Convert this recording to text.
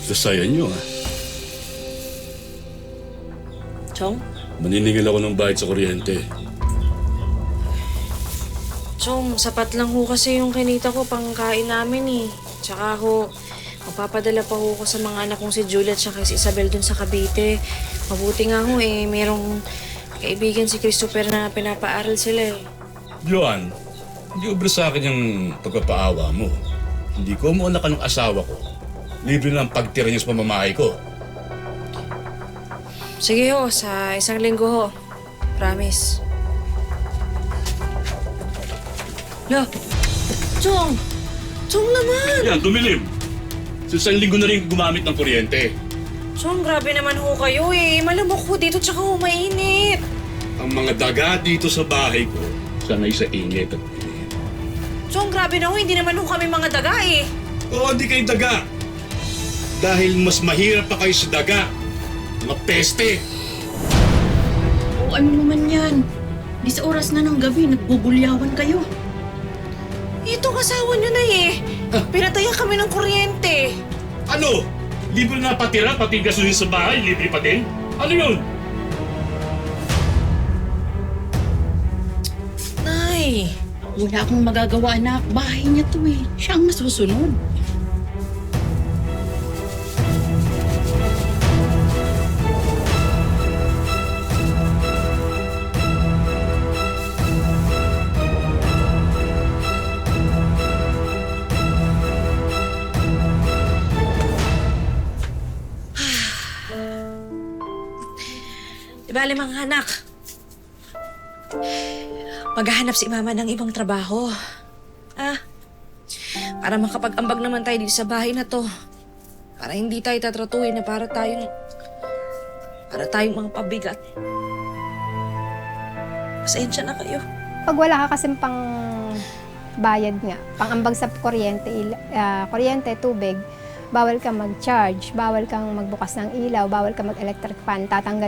Basta saya nyo, ha? Chong? Maniningil ako ng bayad sa kuryente. Chong, sapat lang ho kasi yung kinita ko pangkain namin eh. Tsaka ako, magpapadala pa ho ko sa mga anak kong si Juliet at si Isabel dun sa Cavite. Mabuti nga ho eh, merong kaibigan si Christopher na pinapaaral sila eh. Joan, hindi obra sa akin yung pagpapaawa mo. Hindi ko umuunak ka ng asawa ko. Libre na ang pagtira niyo sa pamamahay ko. Sige ho, sa isang linggo ho. Promise. La, Chong! Chong naman! Yan, tumilim. Sa isang linggo na rin gumamit ng kuryente. Chong, grabe naman ho kayo eh. Malamok ho dito tsaka ho mainit. Ang mga daga dito sa bahay ko, sanay sa init at init. Chong, grabe na ho. Hindi naman ho kami mga daga eh. Oo, hindi kayo daga. Dahil mas mahirap pa kayo sa daga. Mga peste. O ano naman yan? Di sa oras na ng gabi, nagbubulyawan kayo. Itong asawa nyo na eh. Pinatayan kami ng kuryente. Ano? Libre na patira, pati gasolin sa bahay, libre pa din? Ano yun? Nay, Wala akong magagawa na bahay niya to eh. Siya ang masusunod. di bale mga anak. Maghahanap si mama ng ibang trabaho. Para makapag-ambag naman tayo dito sa bahay na to. Para hindi tayo tatratuhin na para tayong mga pabigat. Pasensya na kayo. Pag wala ka kasing pang bayad nga, pang-ambag sa kuryente, kuryente, tubig, bawal kang mag-charge, bawal kang magbukas ng ilaw, bawal kang mag-electric fan, tatanggalin